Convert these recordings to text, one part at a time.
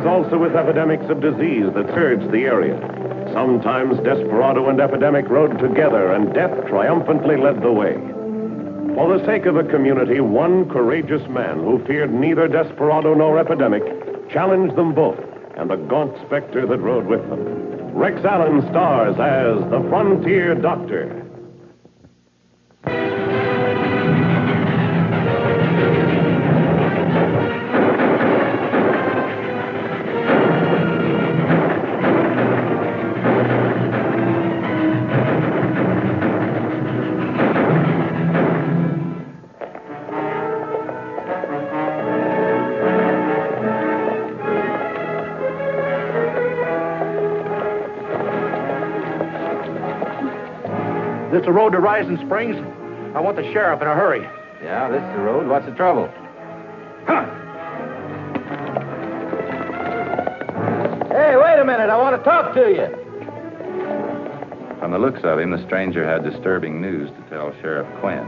as also with epidemics of disease that surged the area. Sometimes desperado and epidemic rode together, and death triumphantly led the way. For the sake of the community, one courageous man who feared neither desperado nor epidemic challenged them both and the gaunt specter that rode with them. Rex Allen stars as the Frontier Doctor. This the road to Rising Springs? I want the sheriff in a hurry. Yeah, this is the road. What's the trouble? Huh. Hey, wait a minute. I want to talk to you. From the looks of him, the stranger had disturbing news to tell Sheriff Quinn.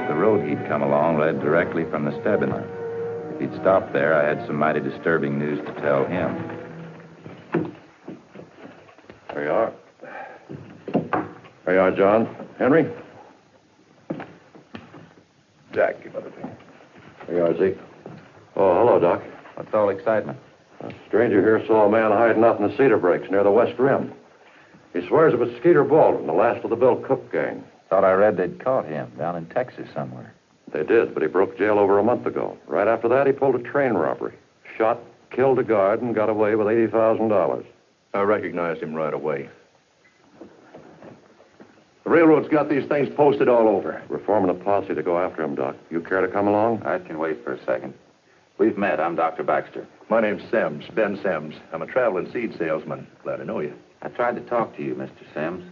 The road he'd come along led directly from the Stebbins. If he'd stopped there, I had some mighty disturbing news to tell him. There you are. There you are, John. Henry? Jack, give it to me. There you are, Zeke. Oh, hello, Doc. What's all excitement? A stranger here saw a man hiding out in the cedar breaks near the west rim. He swears it was Skeeter Baldwin, the last of the Bill Cook gang. Thought I read they'd caught him down in Texas somewhere. They did, but he broke jail over a month ago. Right after that, he pulled a train robbery. Shot, killed a guard, and got away with $80,000. I recognized him right away. The railroad's got these things posted all over. We're forming a posse to go after him, Doc. You care to come along? I can wait for a second. We've met. I'm Dr. Baxter. My name's Sims, Ben Sims. I'm a traveling seed salesman. Glad to know you. I tried to talk to you, Mr. Sims.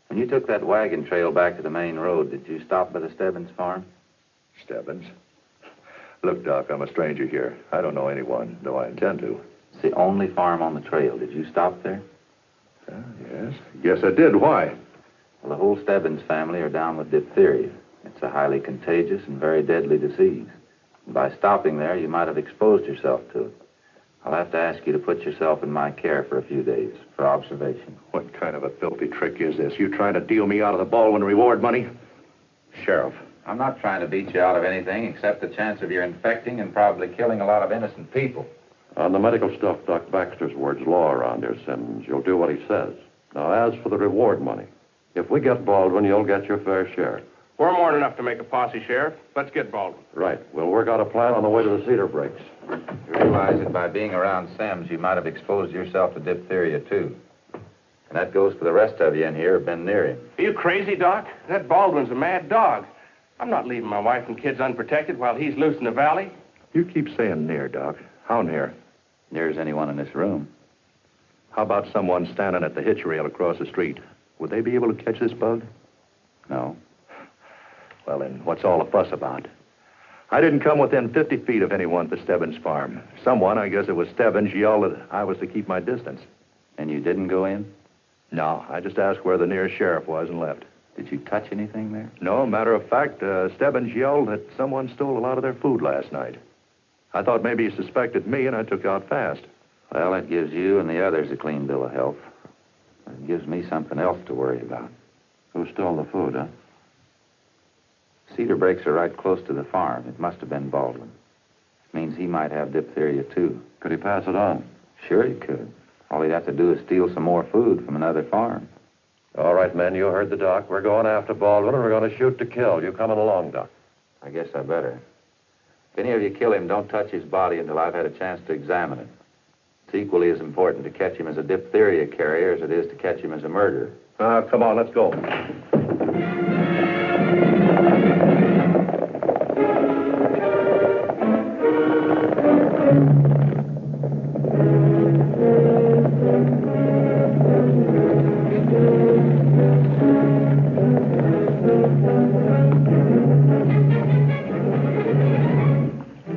When you took that wagon trail back to the main road, did you stop by the Stebbins farm? Stebbins? Look, Doc, I'm a stranger here. I don't know anyone, though I intend to. It's the only farm on the trail. Did you stop there? Yes. Yes, I did. Why? Well, the whole Stebbins family are down with diphtheria. It's a highly contagious and very deadly disease. And by stopping there, you might have exposed yourself to it. I'll have to ask you to put yourself in my care for a few days for observation. What kind of a filthy trick is this? You trying to deal me out of the Baldwin reward money? Sheriff. I'm not trying to beat you out of anything except the chance of your infecting and probably killing a lot of innocent people. On the medical stuff, Doc Baxter's word's law around here, Simmons. You'll do what he says. Now, as for the reward money, if we get Baldwin, you'll get your fair share. We're more than enough to make a posse, Sheriff. Let's get Baldwin. Right. We'll work out a plan on the way to the cedar breaks. You realize that by being around Sims, you might have exposed yourself to diphtheria, too. And that goes for the rest of you in here who've been near him. Are you crazy, Doc? That Baldwin's a mad dog. I'm not leaving my wife and kids unprotected while he's loose in the valley. You keep saying near, Doc. How near? Near as anyone in this room. How about someone standing at the hitch rail across the street? Would they be able to catch this bug? No. Well, then, what's all the fuss about? I didn't come within 50 feet of anyone at the Stebbins farm. Someone, I guess it was Stebbins, yelled that I was to keep my distance. And you didn't go in? No, I just asked where the nearest sheriff was and left. Did you touch anything there? No, matter of fact, Stebbins yelled that someone stole a lot of their food last night. I thought maybe he suspected me, and I took out fast. Well, that gives you and the others a clean bill of health. It gives me something else to worry about. Who stole the food, huh? Cedar breaks are right close to the farm. It must have been Baldwin. It means he might have diphtheria, too. Could he pass it on? Sure he could. All he'd have to do is steal some more food from another farm. All right, men, you heard the doc. We're going after Baldwin, and we're going to shoot to kill. You coming along, Doc? I guess I better. If any of you kill him, don't touch his body until I've had a chance to examine it. It's equally as important to catch him as a diphtheria carrier as it is to catch him as a murderer. Come on, let's go.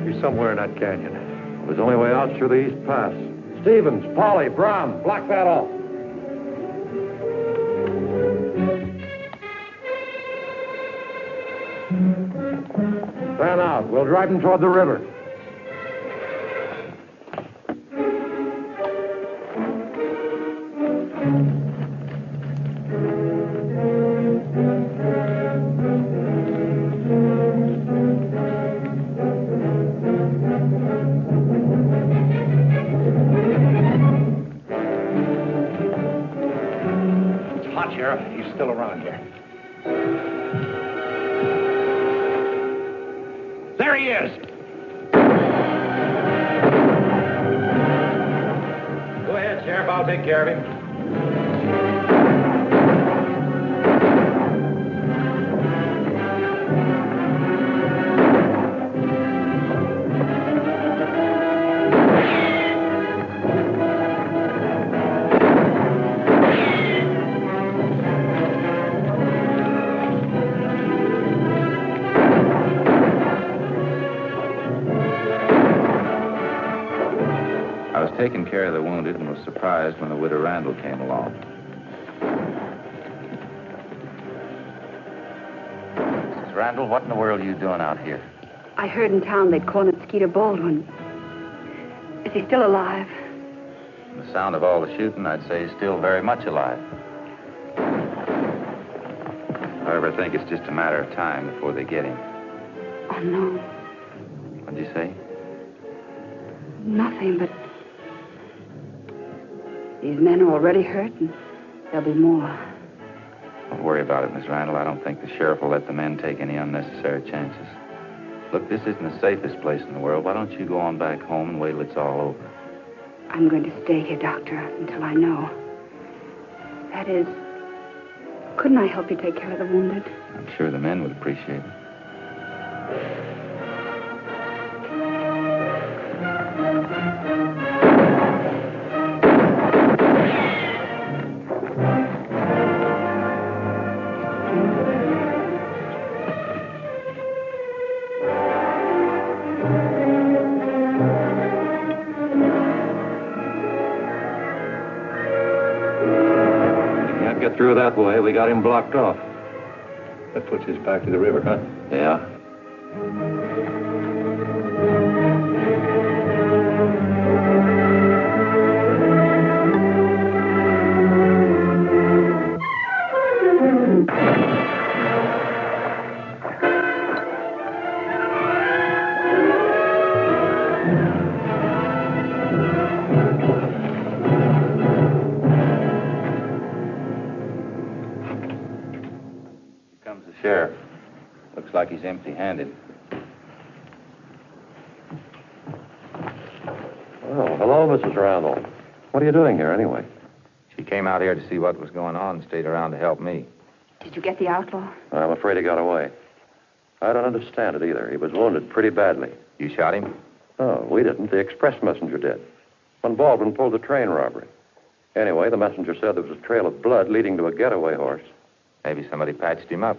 He's somewhere in that canyon. There's only way out through the East Pass. Stevens, Polly, Brown, block that off. Fan out. We'll drive him toward the river. Sheriff. He's still around here. There he is! Go ahead, Sheriff. I'll take care of him. Taking care of the wounded and was surprised when the widow Randall came along. Mrs. Randall, what in the world are you doing out here? I heard in town they'd caught Skeeter Baldwin. Is he still alive? From the sound of all the shooting, I'd say he's still very much alive. However, I think it's just a matter of time before they get him. Oh, no. What'd you say? Nothing, but these men are already hurt, and there'll be more. Don't worry about it, Miss Randall. I don't think the sheriff will let the men take any unnecessary chances. Look, this isn't the safest place in the world. Why don't you go on back home and wait till it's all over? I'm going to stay here, Doctor, until I know. That is, couldn't I help you take care of the wounded? I'm sure the men would appreciate it. Through that way, we got him blocked off. That puts us back to the river, huh? Yeah. Sheriff. Looks like he's empty-handed. Oh, hello, Mrs. Randall. What are you doing here, anyway? She came out here to see what was going on and stayed around to help me. Did you get the outlaw? I'm afraid he got away. I don't understand it either. He was wounded pretty badly. You shot him? Oh, we didn't. The express messenger did. When Baldwin pulled the train robbery. Anyway, the messenger said there was a trail of blood leading to a getaway horse. Maybe somebody patched him up.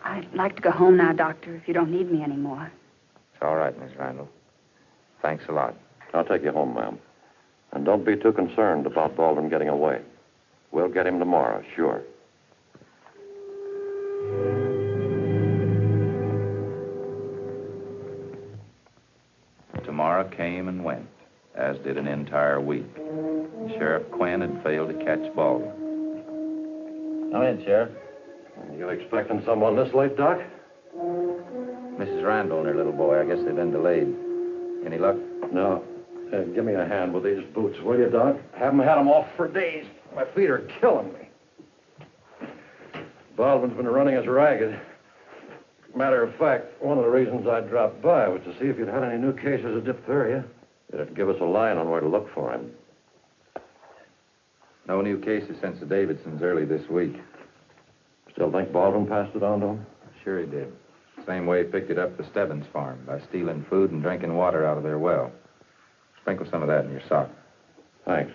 I'd like to go home now, Doctor, if you don't need me anymore. It's all right, Miss Randall. Thanks a lot. I'll take you home, ma'am. And don't be too concerned about Baldwin getting away. We'll get him tomorrow, sure. Tomorrow came and went, as did an entire week. Sheriff Quinn had failed to catch Baldwin. Come in, Sheriff. You expecting someone this late, Doc? Mrs. Randall and her little boy. I guess they've been delayed. Any luck? No. Give me a hand with these boots, will you, Doc? Haven't had them off for days. My feet are killing me. Baldwin's been running us ragged. Matter of fact, one of the reasons I dropped by was to see if you'd had any new cases of diphtheria. It'd give us a line on where to look for him. No new cases since the Davidsons early this week. Still think Baldwin passed it on to him? Sure he did. Same way he picked it up at the Stebbins farm, by stealing food and drinking water out of their well. Sprinkle some of that in your sock. Thanks.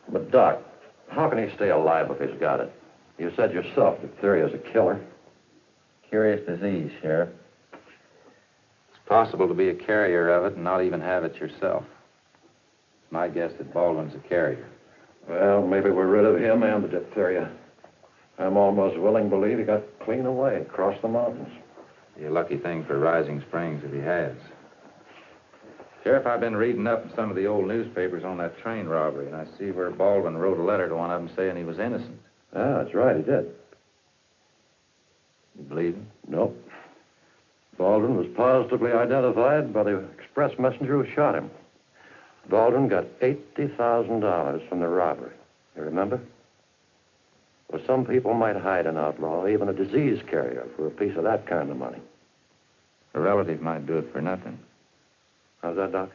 But, Doc, how can he stay alive if he's got it? You said yourself diphtheria's a killer. Curious disease, Sheriff. It's possible to be a carrier of it and not even have it yourself. It's my guess that Baldwin's a carrier. Well, maybe we're rid of him and the diphtheria. I'm almost willing to believe he got clean away across the mountains. Be a lucky thing for Rising Springs if he has. Sheriff, I've been reading up in some of the old newspapers on that train robbery, and I see where Baldwin wrote a letter to one of them saying he was innocent. Ah, that's right, he did. You believe him? Nope. Baldwin was positively identified by the express messenger who shot him. Baldwin got $80,000 from the robbery. You remember? But some people might hide an outlaw, even a disease carrier, for a piece of that kind of money. A relative might do it for nothing. How's that, Doc?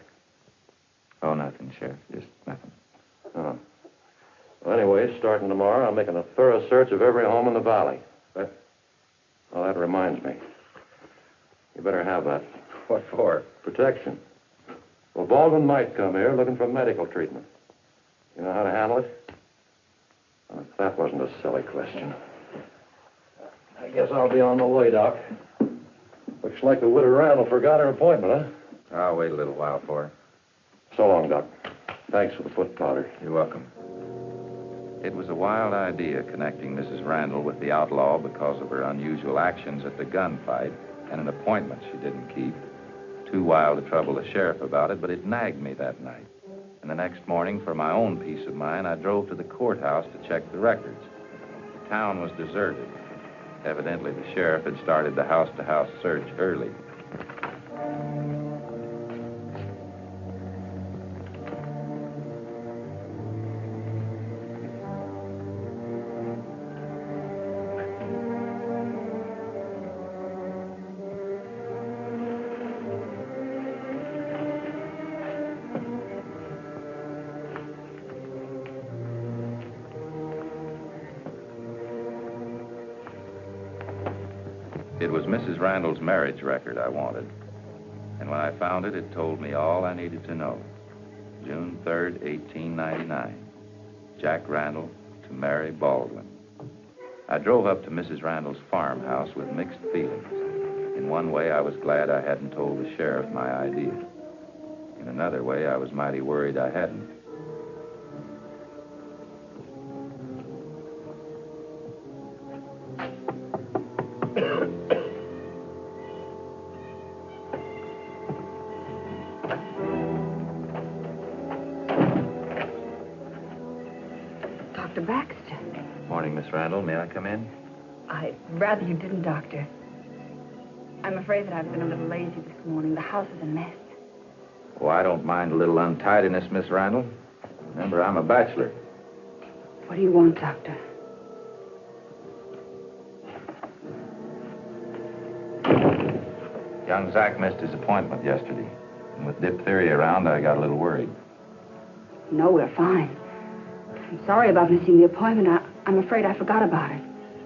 Oh, nothing, Sheriff. Just nothing. Oh. Well, anyway, starting tomorrow, I'm making a thorough search of every home in the valley. Well, that reminds me. You better have that. What for? Protection. Well, Baldwin might come here looking for medical treatment. You know how to handle it? Well, that wasn't a silly question. I guess I'll be on the way, Doc. Looks like the widow Randall forgot her appointment, huh? I'll wait a little while for her. So long, Doc. Thanks for the foot powder. You're welcome. It was a wild idea connecting Mrs. Randall with the outlaw because of her unusual actions at the gunfight and an appointment she didn't keep. Too wild to trouble the sheriff about it, but it nagged me that night. And the next morning, for my own peace of mind, I drove to the courthouse to check the records. The town was deserted. Evidently, the sheriff had started the house-to-house search early. It was Mrs. Randall's marriage record I wanted. And when I found it, it told me all I needed to know. June 3rd, 1899. Jack Randall to Mary Baldwin. I drove up to Mrs. Randall's farmhouse with mixed feelings. In one way, I was glad I hadn't told the sheriff my idea. In another way, I was mighty worried I hadn't. Dr. Baxter. Morning, Miss Randall. May I come in? I'd rather you didn't, Doctor. I'm afraid that I've been a little lazy this morning. The house is a mess. Oh, I don't mind a little untidiness, Miss Randall. Remember, I'm a bachelor. What do you want, Doctor? Young Zach missed his appointment yesterday. And with diphtheria around, I got a little worried. No, we're fine. I'm sorry about missing the appointment. I'm afraid I forgot about it.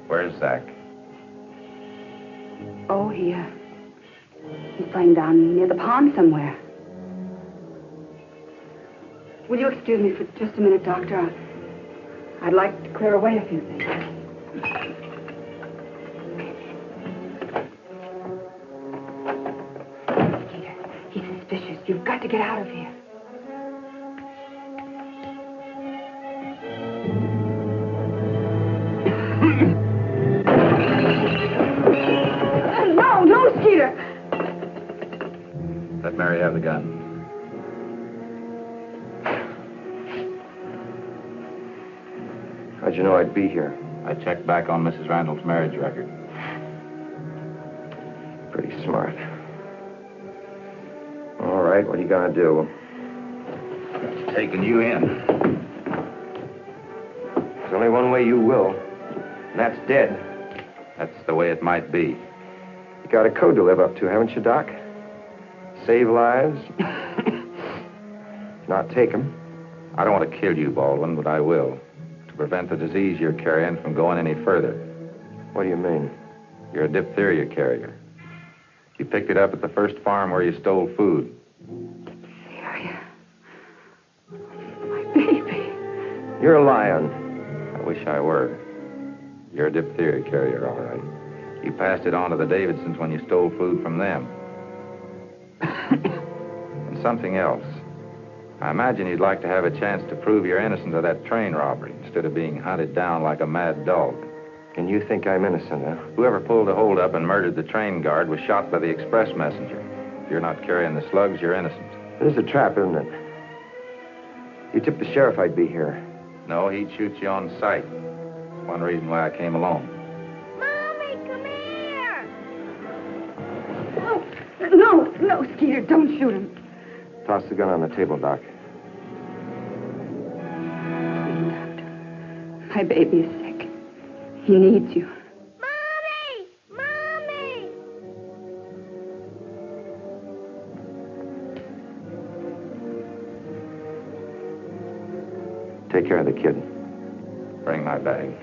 Where's Zach? Oh, he's playing down near the pond somewhere. Will you excuse me for just a minute, Doctor? I'd like to clear away a few things. Peter, he's suspicious. You've got to get out of here. No, Skeeter! Let Mary have the gun. How'd you know I'd be here? I checked back on Mrs. Randall's marriage record. Pretty smart. All right, what are you gonna do? Taking you in. There's only one way you will, and that's dead. That's the way it might be. You got a code to live up to, haven't you, Doc? Save lives. Not take them. I don't want to kill you, Baldwin, but I will. To prevent the disease you're carrying from going any further. What do you mean? You're a diphtheria carrier. You picked it up at the first farm where you stole food. Diphtheria. My baby. You're lying. I wish I were. You're a diphtheria carrier, all right. You passed it on to the Davidsons when you stole food from them. And something else. I imagine you'd like to have a chance to prove your innocence of that train robbery instead of being hunted down like a mad dog. And you think I'm innocent, huh? Whoever pulled the holdup and murdered the train guard was shot by the express messenger. If you're not carrying the slugs, you're innocent. This is a trap, isn't it? You tipped the sheriff I'd be here. No, he'd shoot you on sight. That's one reason why I came alone. Mommy, come here! Oh, no, Skeeter, don't shoot him. Toss the gun on the table, Doc. Please, Doctor. My baby is sick. He needs you. Mommy! Mommy! Take care of the kid. Bring my bag.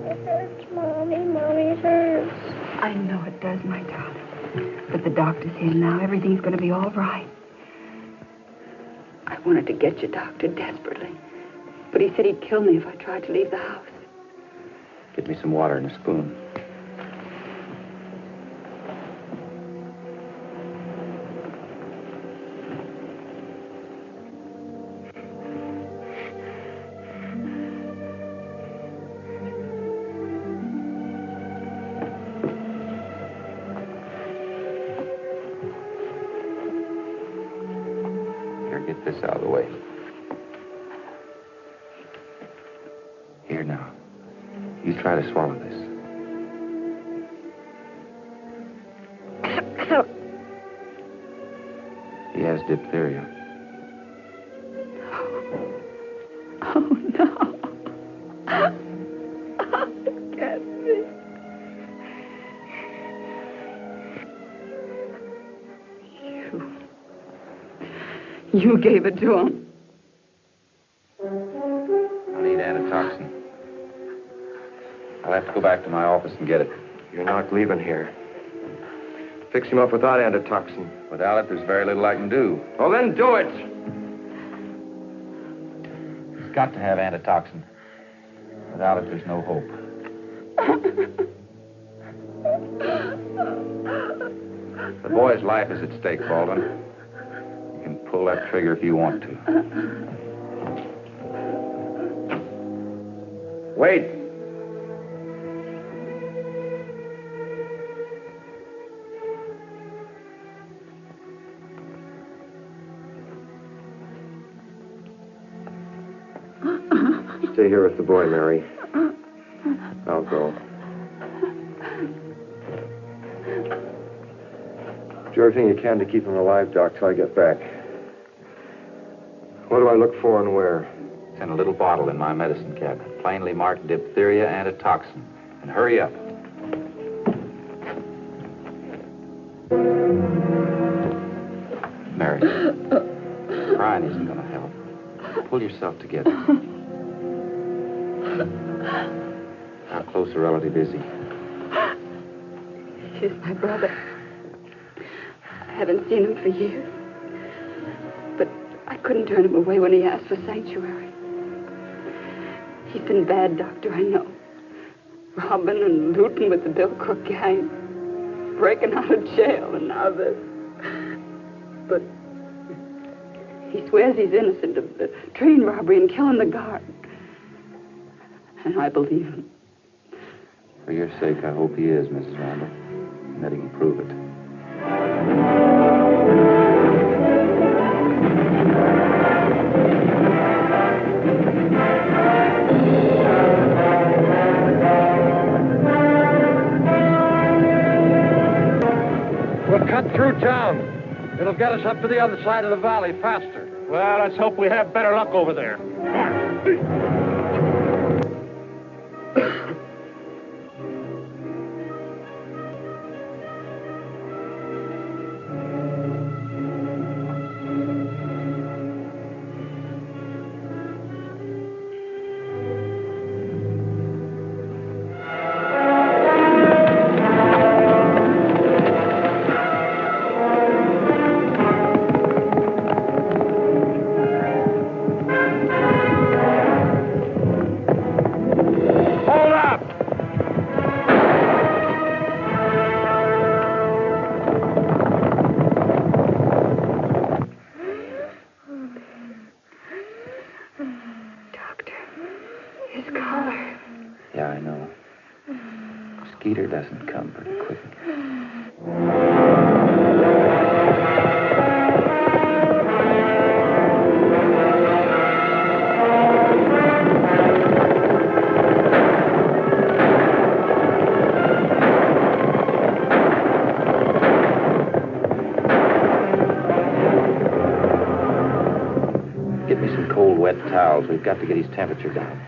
It hurts, Mommy. Mommy, it hurts. I know it does, my darling. But the doctor's here now. Everything's going to be all right. I wanted to get you, Doctor, desperately. But he said he'd kill me if I tried to leave the house. Get me some water and a spoon. Get this out of the way. Here now. You try to swallow this. He has diphtheria. Oh, no. It can't be. You gave it to him. I need antitoxin. I'll have to go back to my office and get it. You're not leaving here. Fix him up without antitoxin. Without it, there's very little I can do. Well, then do it. He's got to have antitoxin. Without it, there's no hope. The boy's life is at stake, Baldwin. You can pull that trigger if you want to. Wait. Stay here with the boy, Mary. I'll go. Do everything you can to keep him alive, Doc, till I get back. What do I look for and where? It's in a little bottle in my medicine cabinet. Plainly marked diphtheria antitoxin. And hurry up. Mary, crying isn't going to help. Pull yourself together. How close a relative is he? He's my brother. I haven't seen him for years. But I couldn't turn him away when he asked for sanctuary. He's been bad, Doctor, I know. Robbing and looting with the Bill Cook gang. Breaking out of jail and now this. But he swears he's innocent of the train robbery and killing the guard. And I believe him. For your sake, I hope he is, Mrs. Randall. And that he can prove it. We'll cut through town. It'll get us up to the other side of the valley faster. Well, let's hope we have better luck over there. Yeah, I know. Skeeter doesn't come pretty quick. pulse. We've got to get his temperature down.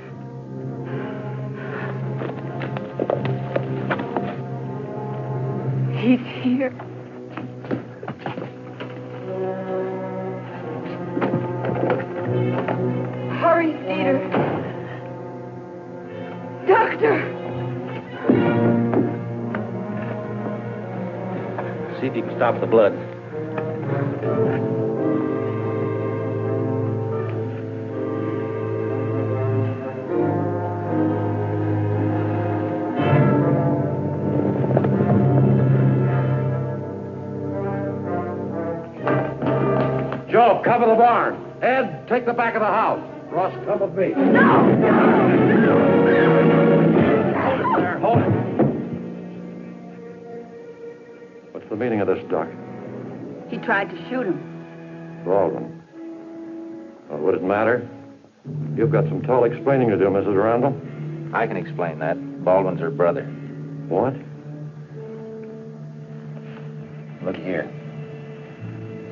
He's here. Hurry, Cedar. Doctor! See if you can stop the blood. Joe, cover the barn. Ed, take the back of the house. Ross, come with me. Hold it there, hold it. What's the meaning of this, Doc? He tried to shoot him. Baldwin. Well, would it matter? You've got some tall explaining to do, Mrs. Randall. I can explain that. Baldwin's her brother. What? Look here.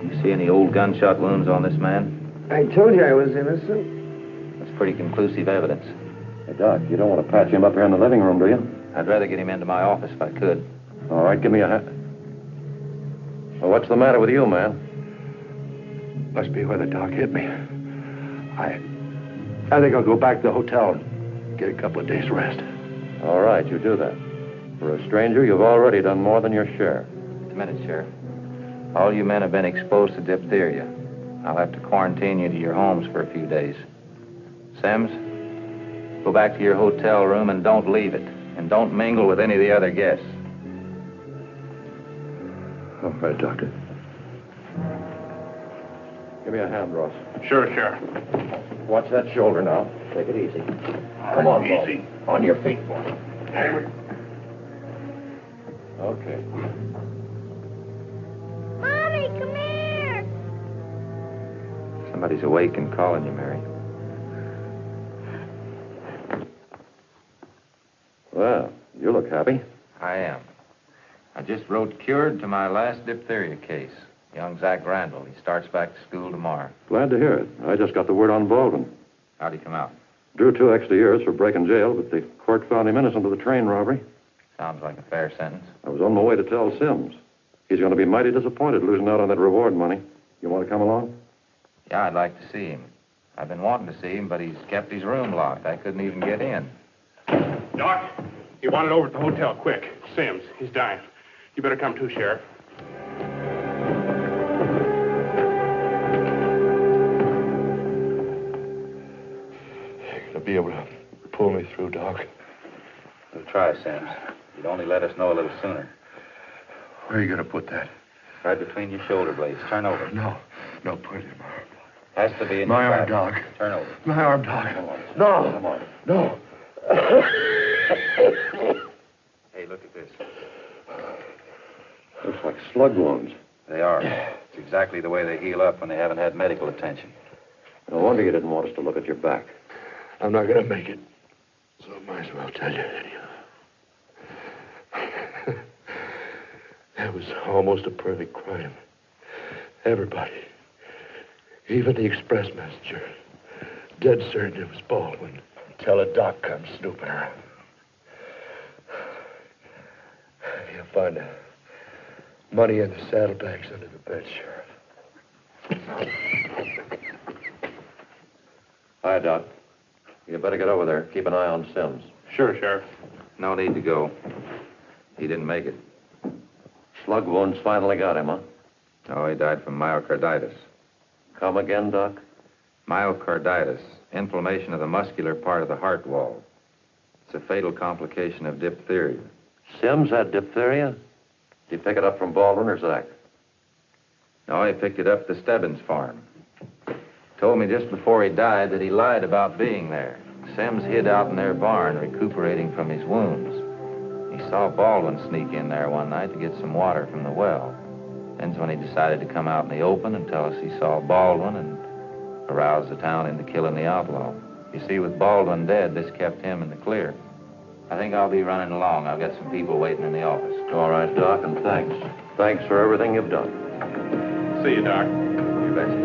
You see any old gunshot wounds on this man? I told you I was innocent. That's pretty conclusive evidence. Hey, Doc, you don't want to patch him up here in the living room, do you? I'd rather get him into my office if I could. All right, give me a hand. Well, what's the matter with you, man? Must be where the doc hit me. I think I'll go back to the hotel and get a couple of days rest. All right, you do that. For a stranger, you've already done more than your share. Just a minute, Sheriff. All you men have been exposed to diphtheria. I'll have to quarantine you to your homes for a few days. Sims, go back to your hotel room and don't leave it. And don't mingle with any of the other guests. All right, Doctor. Give me a hand, Ross. Sure, Sheriff. Watch that shoulder now. Take it easy. Come on, easy. On your feet, boy. Okay. Mommy, come here. Somebody's awake and calling you, Mary. Well, you look happy. I am. I just wrote cured to my last diphtheria case. Young Zach Randall. He starts back to school tomorrow. Glad to hear it. I just got the word on Baldwin. How'd he come out? Drew 2 extra years for breaking jail, but the court found him innocent of the train robbery. Sounds like a fair sentence. I was on my way to tell Sims. He's going to be mighty disappointed losing out on that reward money. You want to come along? Yeah, I'd like to see him. I've been wanting to see him, but he's kept his room locked. I couldn't even get in. Doc, you want it over at the hotel, quick. Sims, he's dying. You better come too, Sheriff. You're going to be able to pull me through, Doc. We'll try, Sims. You'd only let us know a little sooner. Where are you going to put that? Right between your shoulder blades. Turn over. No, put it in my arm. Has to be in My your arm, back. Doc. Turn over. My arm, Doc. Come on. No. Come on. No. Hey, look at this. Looks like slug wounds. They are. It's exactly the way they heal up when they haven't had medical attention. No wonder you didn't want us to look at your back. I'm not going to make it. So I might as well tell you anyhow. That was almost a perfect crime. Everybody, even the express messenger, dead certain it was Baldwin until a doc comes snooping around. You'll find the money in the saddlebags under the bed, Sheriff. Hi, Doc. You better get over there. Keep an eye on Sims. Sure, Sheriff. No need to go. He didn't make it. Slug wounds finally got him, huh? Oh, he died from myocarditis. Come again, Doc? Myocarditis, inflammation of the muscular part of the heart wall. It's a fatal complication of diphtheria. Sims had diphtheria? Did he pick it up from Baldwin or Zach? No, he picked it up at the Stebbins farm. Told me just before he died that he lied about being there. Sims hid out in their barn, recuperating from his wounds. He saw Baldwin sneak in there one night to get some water from the well. Then's when he decided to come out in the open and tell us he saw Baldwin and arouse the town into killing the outlaw. You see, with Baldwin dead, this kept him in the clear. I think I'll be running along. I've got some people waiting in the office. All right, Doc, and thanks. Thanks for everything you've done. See you, Doc. You betcha.